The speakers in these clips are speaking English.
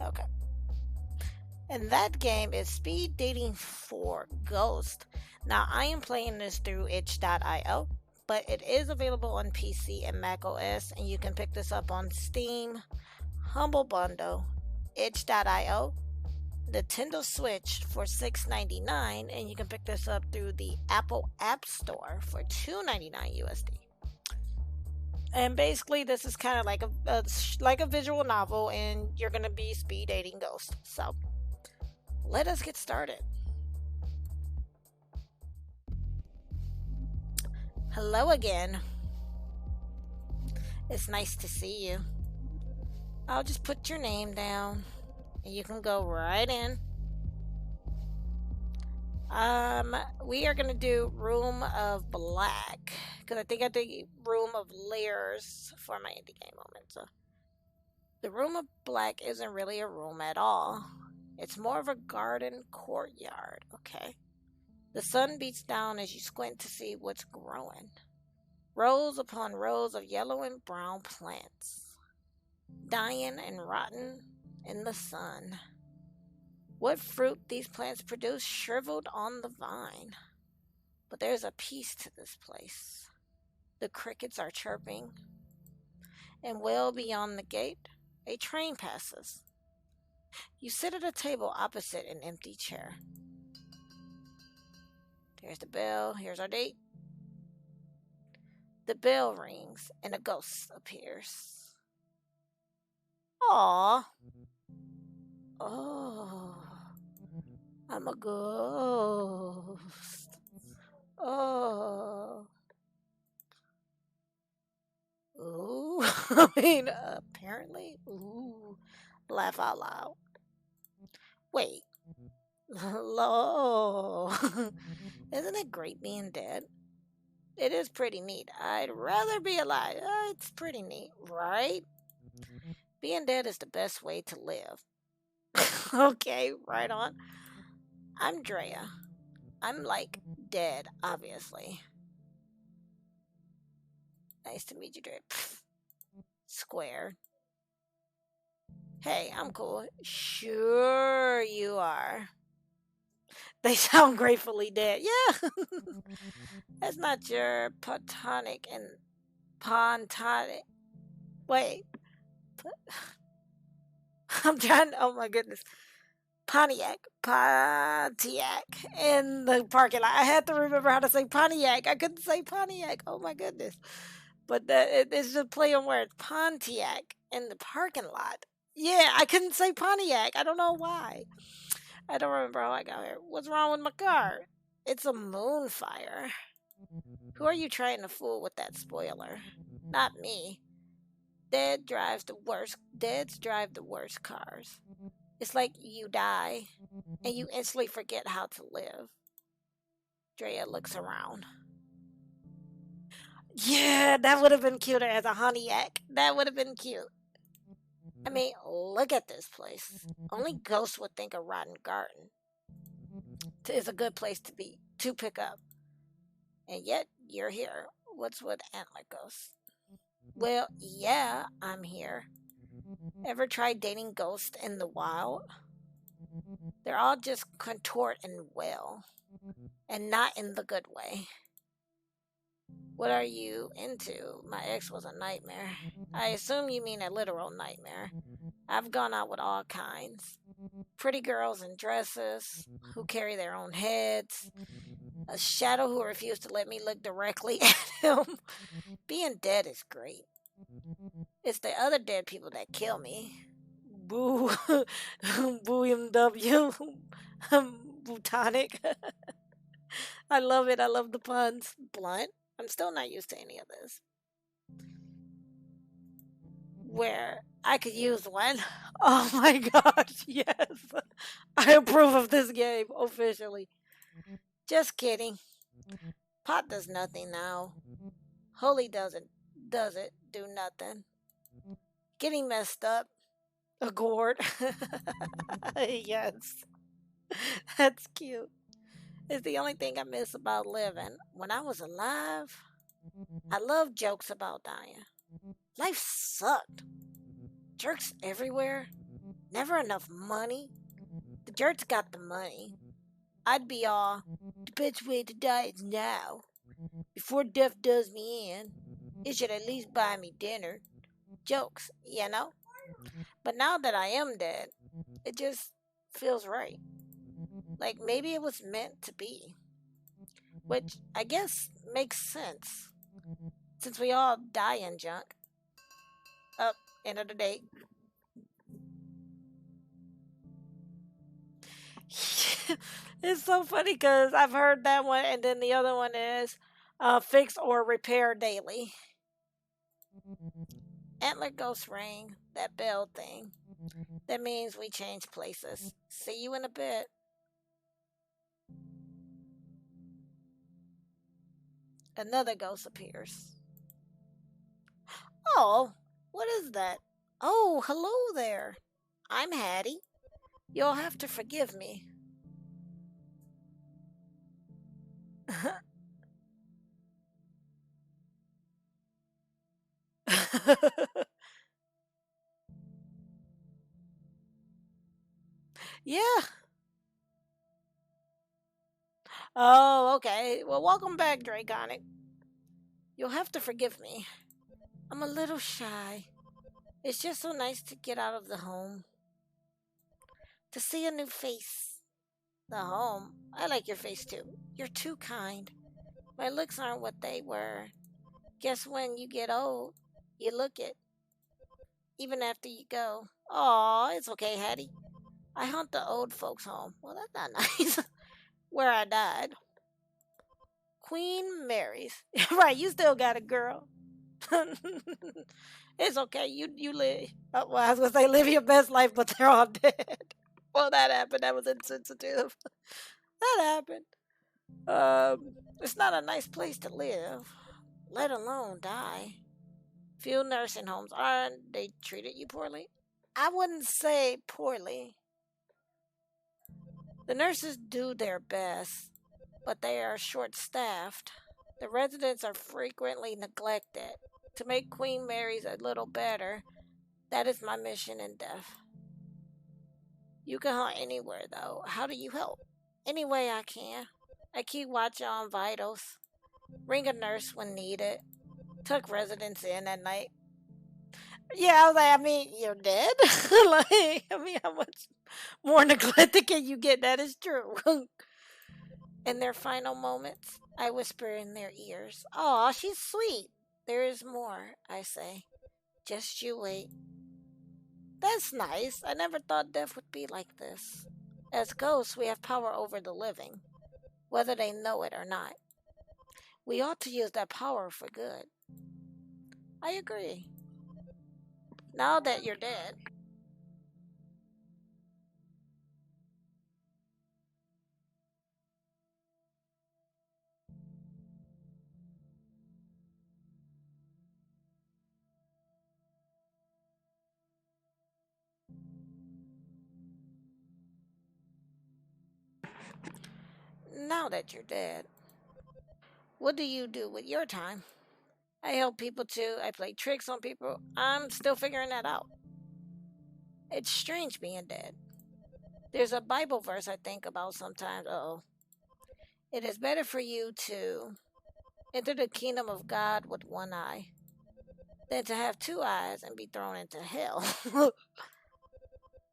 Okay. And that game is Speed Dating for Ghost. Now, I am playing this through itch.io, but it is available on PC and macOS, and you can pick this up on Steam, Humble Bundle, itch.io, Nintendo Switch for $6.99, and you can pick this up through the Apple App Store for $2.99 USD. And basically, this is kind of like a visual novel, and you're gonna be speed dating ghosts. So, let us get started. Hello again. It's nice to see you. I'll just put your name down, and you can go right in. We are gonna do Room of Black because I think I did Room of Layers for my indie game moment. So, the Room of Black isn't really a room at all. It's more of a garden courtyard. Okay. The sun beats down as you squint to see what's growing. Rows upon rows of yellow and brown plants, dying and rotten in the sun. What fruit these plants produce shriveled on the vine. But there's a peace to this place. The crickets are chirping, and well beyond the gate, a train passes. You sit at a table opposite an empty chair. There's the bell. Here's our date. The bell rings, and a ghost appears. Aww. Oh. I'm a ghost. Oh. Ooh. I mean, apparently. Ooh. Laugh out loud. Wait. Hello. Isn't it great being dead? It is pretty neat. I'd rather be alive. It's pretty neat, right? Being dead is the best way to live. Okay, right on. I'm Drea. I'm like dead, obviously. Nice to meet you, Drea. Square. Hey, I'm cool. Sure you are. They sound gratefully dead. Yeah. That's not your platonic and pontonic. Wait. I'm trying. Oh my goodness. Pontiac in the parking lot. I had to remember how to say Pontiac. I couldn't say Pontiac. Oh my goodness. But it's a play on words. Pontiac in the parking lot. Yeah, I couldn't say Pontiac. I don't know why. I don't remember how I got here. What's wrong with my car? It's a moonfire. Who are you trying to fool with that spoiler? Not me. Deads drive the worst cars. It's like you die, and you instantly forget how to live. Drea looks around. Yeah, that would have been cuter as a honeyyak. That would have been cute. I mean, look at this place. Only ghosts would think a rotten garden is a good place to pick up. And yet, you're here. What's with antler ghosts? Well, yeah, I'm here. Ever tried dating ghosts in the wild? They're all just contort and wail, and not in the good way. What are you into? My ex was a nightmare. I assume you mean a literal nightmare. I've gone out with all kinds. Pretty girls in dresses, who carry their own heads. A shadow who refused to let me look directly at him. Being dead is great. It's the other dead people that kill me. Boo. Boo MW. Botanic. I love it. I love the puns. Blunt. I'm still not used to any of this. Where I could use one. Oh my gosh, yes. I approve of this game officially. Just kidding. Pot does nothing now. Holy does it do nothing. Getting messed up. A gourd. Yes. That's cute. It's the only thing I miss about living. When I was alive, I loved jokes about dying. Life sucked. Jerks everywhere. Never enough money. The jerks got the money. I'd be all, the best way to die is now. Before death does me in, it should at least buy me dinner. Jokes, you know? But now that I am dead, it just feels right. Like maybe it was meant to be. Which I guess makes sense. Since we all die in junk. Up, end of the day. It's so funny because I've heard that one, and then the other one is fix or repair daily. Antler ghost ring, that bell thing. That means we change places. See you in a bit. Another ghost appears. Oh, what is that? Oh, hello there. I'm Hattie. You'll have to forgive me. Yeah. Oh, okay. Well, welcome back, Draconic. You'll have to forgive me. I'm a little shy. It's just so nice to get out of the home. To see a new face. The home. I like your face too. You're too kind. My looks aren't what they were. Guess when you get old, you look it. Even after you go. Aw, it's okay, Hattie. I haunt the old folks' home. Well, that's not nice. Where I died. Queen Mary's. Right, you still got a girl. It's okay. You live. Well, I was gonna say live your best life, but they're all dead. Well, that happened. That was insensitive. That happened. It's not a nice place to live, let alone die. Few nursing homes aren't they treated you poorly? I wouldn't say poorly. The nurses do their best, but they are short-staffed. The residents are frequently neglected. To make Queen Mary's a little better, that is my mission in death. You can hunt anywhere, though. How do you help? Any way I can. I keep watching on vitals. Ring a nurse when needed. Tuck residents in at night. Yeah, I was like, I mean, you're dead? Like, I mean, how much more neglected can you get? That is true. In their final moments, I whisper in their ears. Aw, she's sweet. There is more, I say. Just you wait. That's nice. I never thought death would be like this. As ghosts, we have power over the living, whether they know it or not. We ought to use that power for good. I agree. Now that you're dead. Now that you're dead. What do you do with your time? I help people too. I play tricks on people. I'm still figuring that out. It's strange being dead. There's a Bible verse I think about sometimes. Oh. It is better for you to enter the kingdom of God with one eye than to have two eyes and be thrown into hell,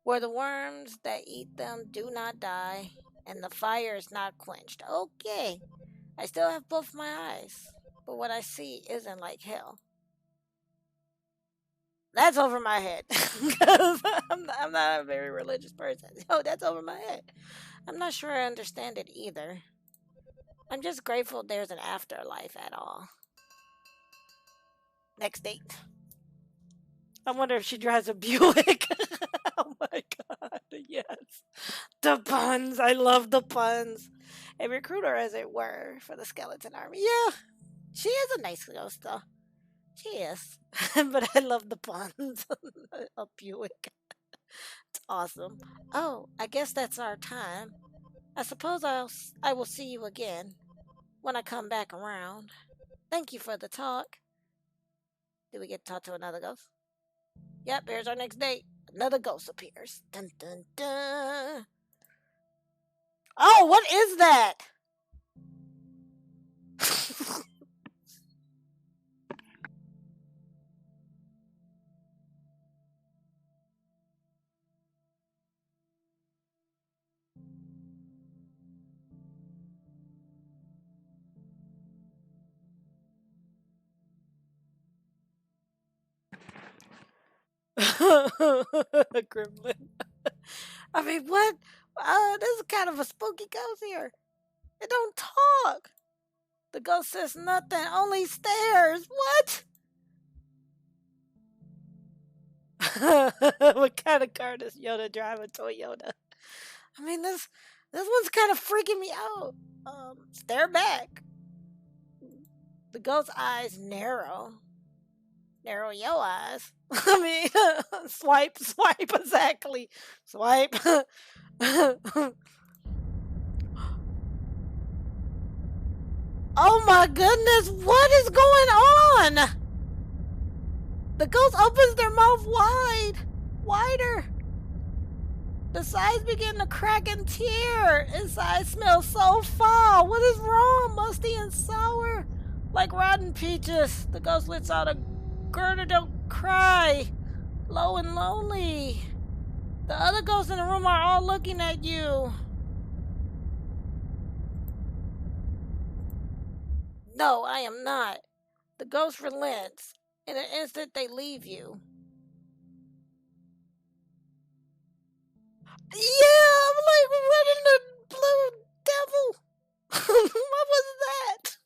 where the worms that eat them do not die and the fire is not quenched. Okay, I still have both my eyes, but what I see isn't like hell. That's over my head. 'Cause I'm not a very religious person. Oh, that's over my head. I'm not sure I understand it either. I'm just grateful there's an afterlife at all. Next date. I wonder if she drives a Buick. Oh my god, yes. The puns. I love the puns. A recruiter, as it were, for the skeleton army. Yeah, she is a nice ghost, though. She is. But I love the puns. A Buick. It's awesome. Oh, I guess that's our time. I suppose I will see you again when I come back around. Thank you for the talk. Did we get to talk to another ghost? Yep, here's our next date. Another ghost appears. Dun dun dun. Oh, what is that? A gremlin. I mean, what? This is kind of a spooky ghost here. It don't talk. The ghost says nothing, only stares. What? What kind of car does Yoda drive? A Toyota. I mean, this one's kind of freaking me out. Stare back. The ghost's eyes narrow. Narrow your eyes. I mean, swipe, exactly. Swipe. Oh my goodness, what is going on? The ghost opens their mouth wider. The sides begin to crack and tear. Inside smells so foul. What is wrong? Musty and sour. Like rotten peaches. The ghost lets out a Gerda, don't cry. Low and lonely. The other ghosts in the room are all looking at you. No, I am not. The ghost relents. In an instant, they leave you. Yeah, I'm like, what in the blue devil? What was that?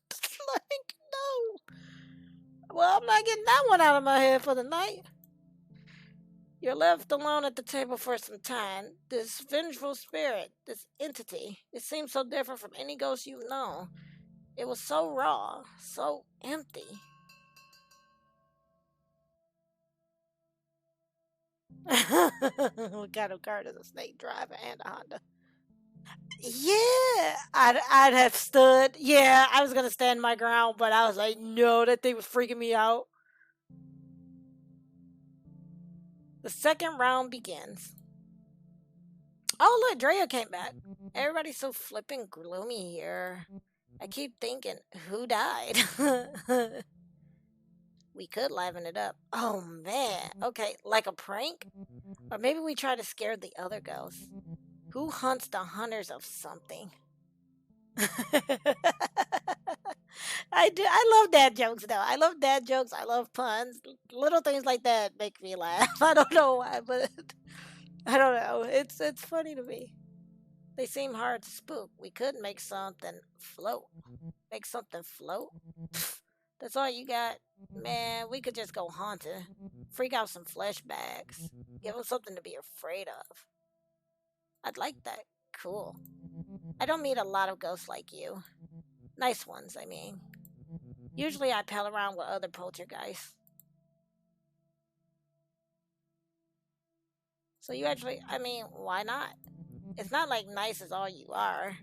Like, no. Well, I'm not getting that one out of my head for the night. You're left alone at the table for some time. This vengeful spirit, this entity, it seems so different from any ghost you've known. It was so raw, so empty. What kind of car does a snake drive and a Honda? Yeah, I'd have stood. Yeah, I was gonna stand my ground, but I was like, no, that thing was freaking me out. The second round begins. Oh, look, Drea came back. Everybody's so flippin' gloomy here. I keep thinking, who died? We could liven it up. Oh man. Okay, like a prank? Or maybe we try to scare the other ghosts. Who hunts the hunters of something? I do. I love dad jokes though. I love dad jokes. I love puns. Little things like that make me laugh. I don't know why, but I don't know. It's funny to me. They seem hard to spook. We could make something float. Make something float? That's all you got? Man, we could just go haunted. Freak out some flesh bags. Give them something to be afraid of. I'd like that. Cool. I don't meet a lot of ghosts like you. Nice ones, I mean. Usually I pal around with other poltergeists. So you actually, I mean, why not? It's not like nice is all you are.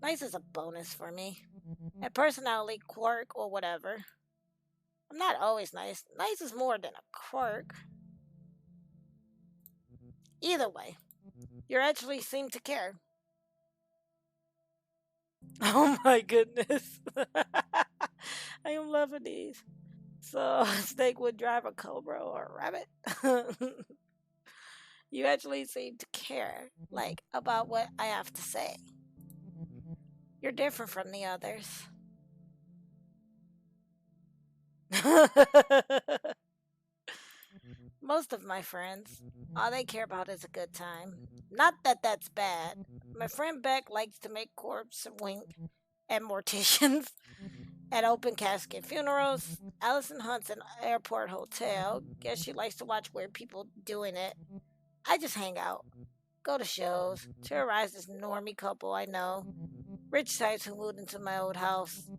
Nice is a bonus for me. A personality, quirk, or whatever. I'm not always nice. Nice is more than a quirk. Either way, you actually seem to care. Oh my goodness. I am loving these. So, a snake would drive a cobra or a rabbit. You actually seem to care, like, about what I have to say. You're different from the others. Most of my friends, all they care about is a good time. Not that that's bad. My friend Beck likes to make corpse wink at morticians, at open casket funerals. Allison hunts an airport hotel. Guess she likes to watch weird people doing it. I just hang out, go to shows, terrorize this normie couple I know. Rich types who moved into my old house.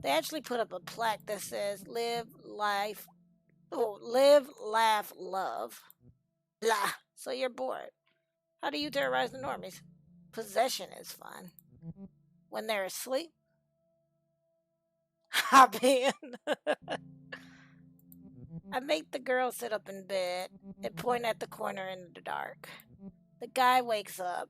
They actually put up a plaque that says live, laugh, love. Blah. So you're bored. How do you terrorize the normies? Possession is fun. When they're asleep? Hop in. I make the girl sit up in bed and point at the corner in the dark. The guy wakes up,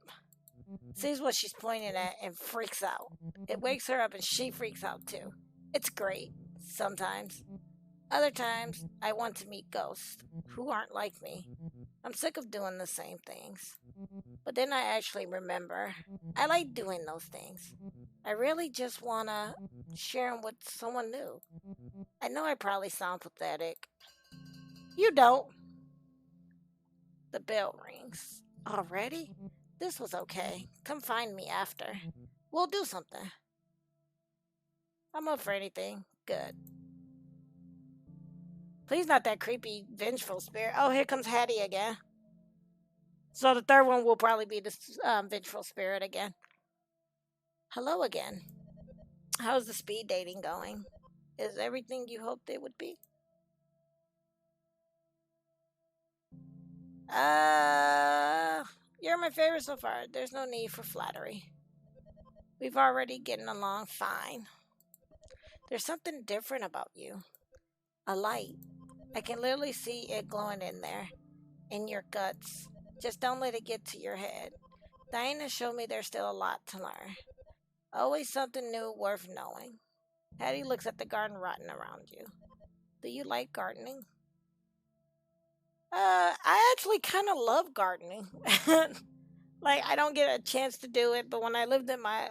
sees what she's pointing at, and freaks out. It wakes her up and she freaks out too. It's great, sometimes. Other times, I want to meet ghosts who aren't like me. I'm sick of doing the same things. But then I actually remember I like doing those things. I really just want to share them with someone new. I know I probably sound pathetic. You don't. The bell rings. Already? This was okay. Come find me after. We'll do something. I'm up for anything. Good. Please, not that creepy, vengeful spirit. Oh, here comes Hattie again. So the third one will probably be the vengeful spirit again. Hello again. How's the speed dating going? Is everything you hoped it would be? You're my favorite so far. There's no need for flattery. We've already getting along fine. There's something different about you. A light. I can literally see it glowing in there. In your guts. Just don't let it get to your head. Diana showed me there's still a lot to learn. Always something new worth knowing. Hattie looks at the garden rotten around you. Do you like gardening? I actually kind of love gardening. Like, I don't get a chance to do it, but when I lived in my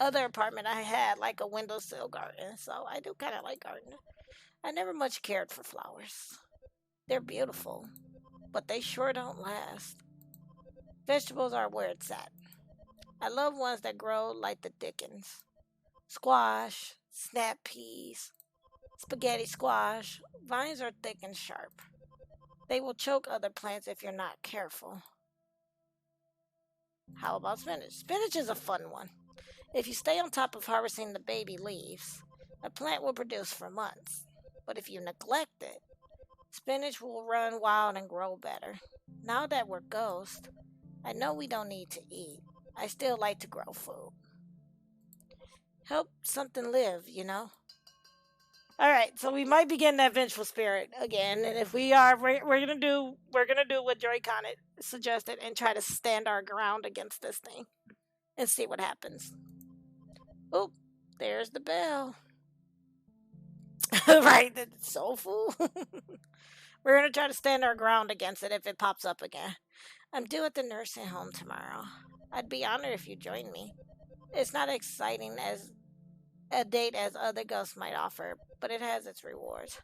other apartment, I had like a windowsill garden, so I do kind of like gardening. I never much cared for flowers. They're beautiful, but they sure don't last. Vegetables are where it's at. I love ones that grow like the dickens. Squash, snap peas, spaghetti squash. Vines are thick and sharp. They will choke other plants if you're not careful. How about spinach? Spinach is a fun one. If you stay on top of harvesting the baby leaves, a plant will produce for months. But if you neglect it, spinach will run wild and grow better. Now that we're ghosts, I know we don't need to eat. I still like to grow food. Help something live, you know? Alright, so we might be getting that vengeful spirit again, and if we are, we're gonna do what Drea suggested and try to stand our ground against this thing and see what happens. Oop, there's the bell. Right, the soul fool. We're gonna try to stand our ground against it if it pops up again. I'm due at the nursing home tomorrow. I'd be honored if you join me. It's not exciting as a date as other ghosts might offer, but it has its rewards.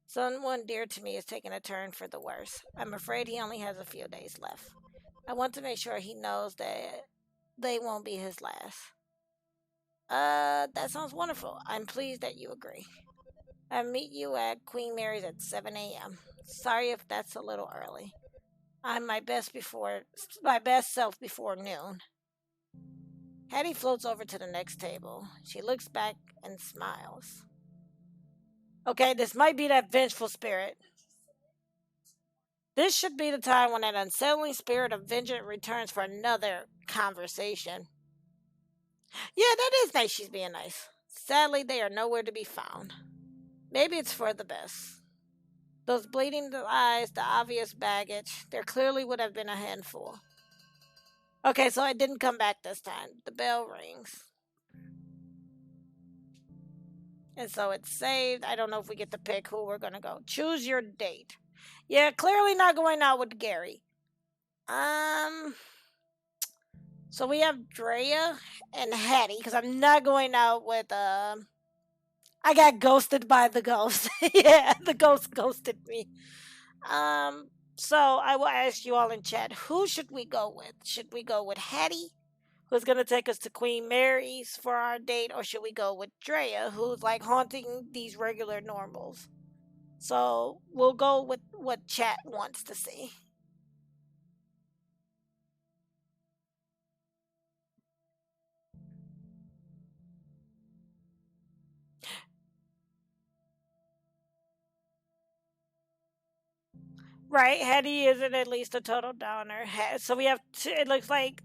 Someone dear to me is taking a turn for the worse. I'm afraid he only has a few days left. I want to make sure he knows that they won't be his last. That sounds wonderful. I'm pleased that you agree. I'll meet you at Queen Mary's at 7 a.m. Sorry if that's a little early. I'm my best self before noon. Hattie floats over to the next table. She looks back and smiles. Okay, this might be that vengeful spirit. This should be the time when that unsettling spirit of vengeance returns for another conversation. Yeah, that is nice. She's being nice. Sadly, they are nowhere to be found. Maybe it's for the best. Those bleeding eyes, the obvious baggage, there clearly would have been a handful. Okay, so I didn't come back this time. The bell rings. And so it's saved. I don't know if we get to pick who we're going to go. Choose your date. Yeah, clearly not going out with Gary. So we have Drea and Hattie, because I'm not going out with, I got ghosted by the ghost. Yeah, the ghost ghosted me. So I will ask you all in chat, who should we go with? Should we go with Hattie, who's going to take us to Queen Mary's for our date, or should we go with Drea, who's like haunting these regular normals? So we'll go with what chat wants to see. Right, Hattie isn't at least a total downer. So we have two, it looks like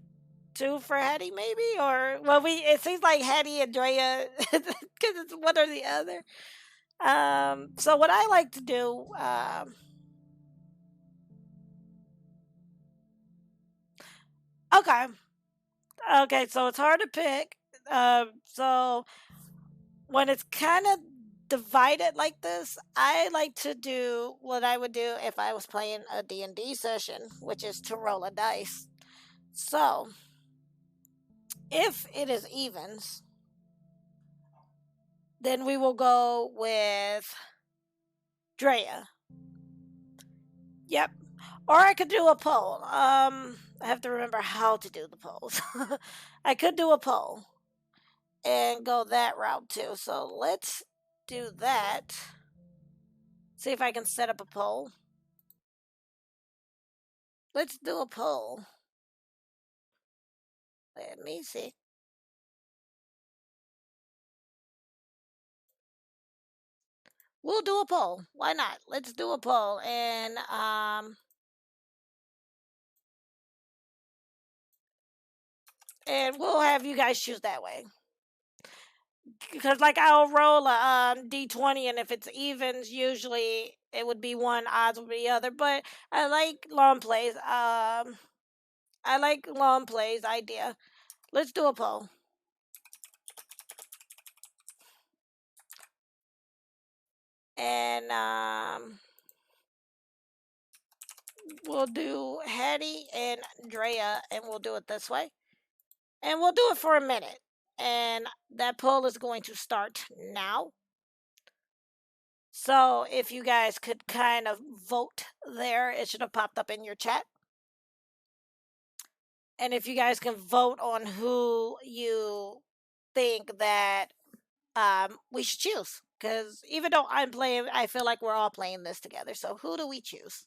2 for Hattie, maybe, or well, it seems like Hattie and Drea, because it's one or the other. So what I like to do, okay, okay, so it's hard to pick. So when it's kind of divided like this, I like to do what I would do if I was playing a D&D session, which is to roll a dice. So if it is evens, then we will go with Drea. Yep. Or I could do a poll. I have to remember how to do the polls. I could do a poll and go that route too. So let's do that. See if I can set up a poll. Let's do a poll. Let me see. We'll do a poll. Why not? Let's do a poll and we'll have you guys choose that way. Because like I'll roll a d20, and if it's evens, usually it would be one, odds would be the other. But I like long plays. I like long plays idea. Let's do a poll. And we'll do Hattie and Drea, and we'll do it this way. And we'll do it for a minute. And that poll is going to start now. So if you guys could kind of vote there, it should have popped up in your chat. And if you guys can vote on who you think that we should choose. Because even though I'm playing, I feel like we're all playing this together. So who do we choose?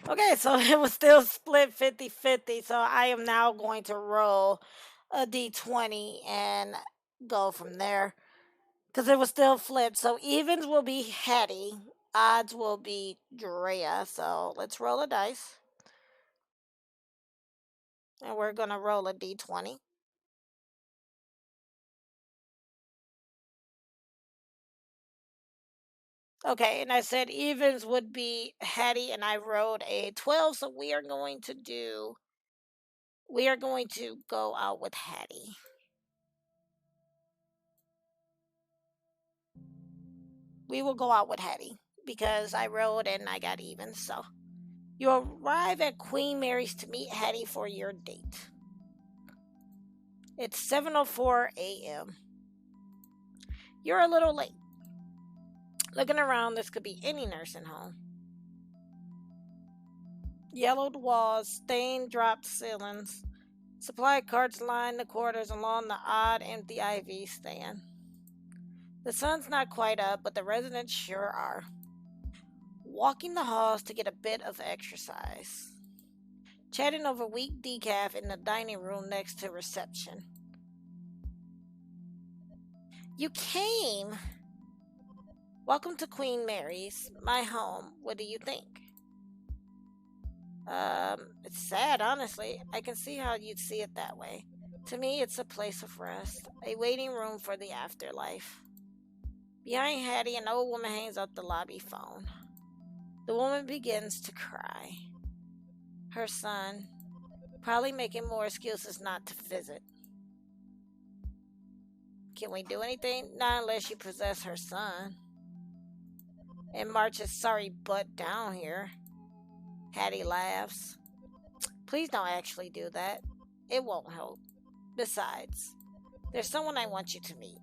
Okay, so it was still split 50-50. So I am now going to roll a d20 and go from there. Because it was still flipped. So evens will be Hattie, odds will be Drea. So let's roll a dice. And we're going to roll a d20. Okay, and I said evens would be Hattie, and I rolled a 12. So we are going to go out with Hattie. We will go out with Hattie because I rolled and I got even. So you arrive at Queen Mary's to meet Hattie for your date. It's 7:04 a.m. You're a little late. Looking around, this could be any nursing home. Yellowed walls, stained dropped ceilings. Supply carts line the corridors along the odd empty IV stand. The sun's not quite up, but the residents sure are. Walking the halls to get a bit of exercise. Chatting over weak decaf in the dining room next to reception. You came! Welcome to Queen Mary's, my home. What do you think? It's sad, honestly. I can see how you'd see it that way. To me, it's a place of rest, a waiting room for the afterlife. Behind Hattie, an old woman hangs up the lobby phone. The woman begins to cry. Her son, probably making more excuses not to visit. Can we do anything? Not unless you possess her son. And marches sorry butt down here. Hattie laughs. Please don't actually do that. It won't help. Besides, there's someone I want you to meet.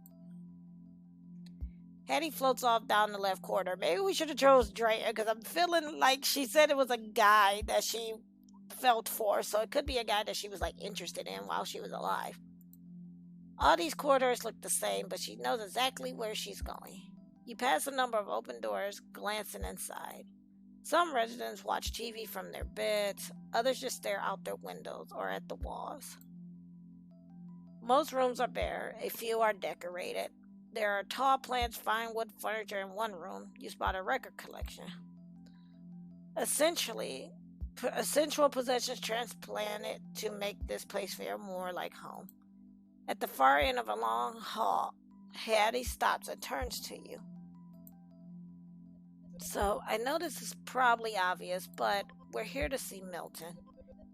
Hattie floats off down the left corridor. Maybe we should have chose Drea because I'm feeling like she said it was a guy that she felt for, so it could be a guy that she was like interested in while she was alive. All these corridors look the same, but she knows exactly where she's going. You pass a number of open doors, glancing inside. Some residents watch TV from their beds, others just stare out their windows or at the walls. Most rooms are bare, a few are decorated. There are tall plants, fine wood furniture in one room. You spot a record collection. Essential possessions transplanted to make this place feel more like home. At the far end of a long hall, Hattie stops and turns to you. So, I know this is probably obvious, but we're here to see Milton.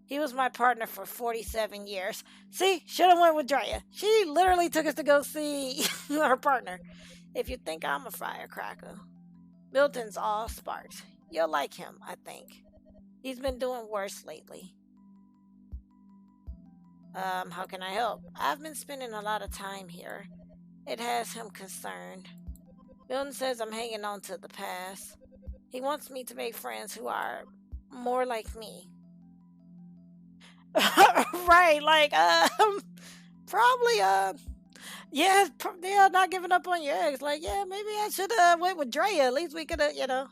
He was my partner for 47 years. See, should have went with Drea. She literally took us to go see her partner. If you think I'm a firecracker. Milton's all sparks. You'll like him, I think. He's been doing worse lately. How can I help? I've been spending a lot of time here. It has him concerned. Milton says I'm hanging on to the past. He wants me to make friends who are more like me. Right, like, probably, yeah, not giving up on your ex. Like, yeah, maybe I should have went with Drea. At least we could have,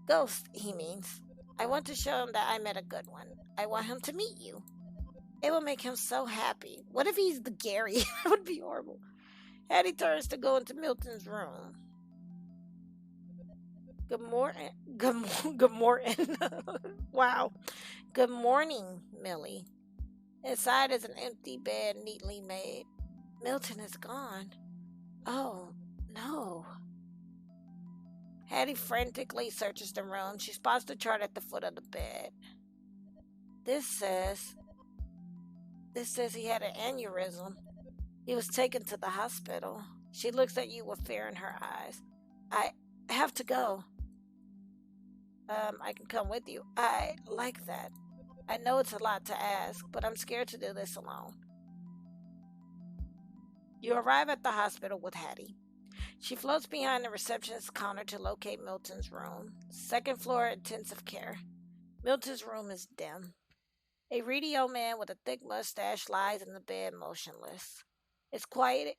Ghost, he means. I want to show him that I met a good one. I want him to meet you. It will make him so happy. What if he's the Gary? That would be horrible. Hattie turns to go into Milton's room. Good morning. Good morning. Wow. Good morning, Millie. Inside is an empty bed neatly made. Milton is gone. Oh, no. Hattie frantically searches the room. She spots the chart at the foot of the bed. This says he had an aneurysm. He was taken to the hospital. She looks at you with fear in her eyes. I have to go. I can come with you. I like that. I know it's a lot to ask, but I'm scared to do this alone. You arrive at the hospital with Hattie. She floats behind the receptionist's counter to locate Milton's room. Second floor intensive care. Milton's room is dim. A reedy old man with a thick mustache lies in the bed motionless. It's quiet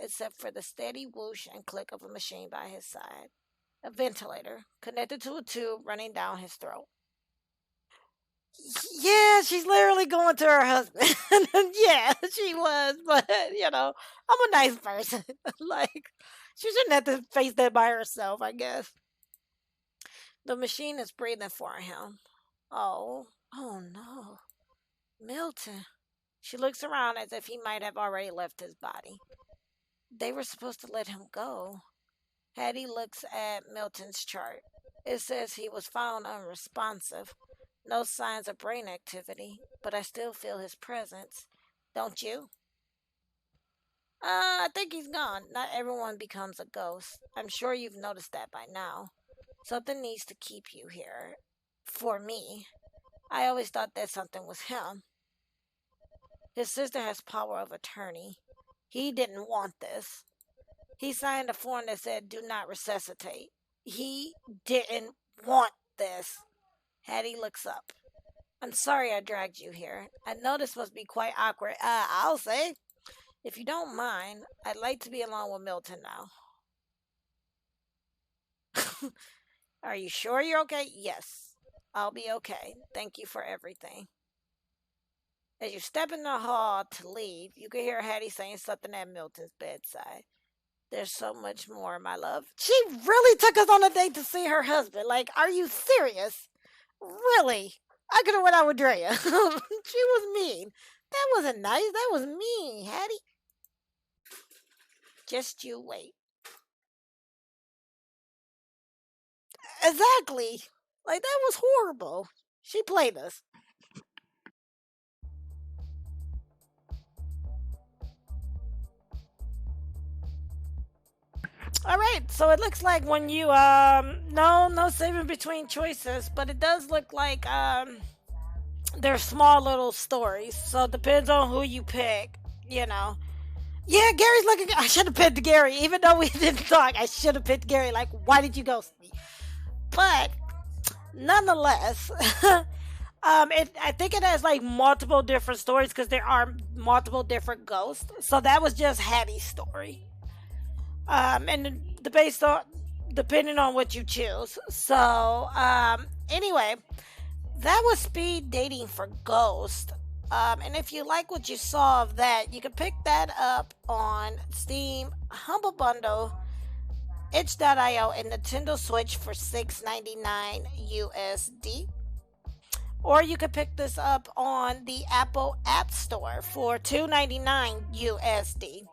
except for the steady whoosh and click of a machine by his side. A ventilator, connected to a tube running down his throat. Yeah, she's literally going to her husband. Yeah, she was, but, I'm a nice person. Like, she shouldn't have to face that by herself, I guess. The machine is breathing for him. Oh no. Milton. She looks around as if he might have already left his body. They were supposed to let him go. Hattie looks at Milton's chart. It says he was found unresponsive. No signs of brain activity, but I still feel his presence. Don't you? I think he's gone. Not everyone becomes a ghost. I'm sure you've noticed that by now. Something needs to keep you here. For me. I always thought that something was him. His sister has power of attorney. He didn't want this. He signed a form that said, do not resuscitate. He didn't want this. Hattie looks up. I'm sorry I dragged you here. I know this must be quite awkward. I'll say. If you don't mind, I'd like to be alone with Milton now. Are you sure you're okay? Yes, I'll be okay. Thank you for everything. As you step in the hall to leave, you can hear Hattie saying something at Milton's bedside. There's so much more, my love. She really took us on a date to see her husband. Like, are you serious? Really? I could have went out with Drea. She was mean. That wasn't nice. That was mean, Hattie. Just you wait. Exactly. Like, that was horrible. She played us. All right, so it looks like when you no saving between choices, but it does look like they're small little stories. So it depends on who you pick, Yeah, Gary's looking. I should have picked Gary, even though we didn't talk. I should have picked Gary. Like, why did you ghost me? But nonetheless, I think it has like multiple different stories because there are multiple different ghosts. So that was just Hattie's story. And the based on depending on what you choose. So anyway, that was speed dating for Ghost. And if you like what you saw of that, you can pick that up on Steam, Humble Bundle, itch.io, and Nintendo Switch for $6.99 USD. Or you could pick this up on the Apple App Store for $2.99 USD.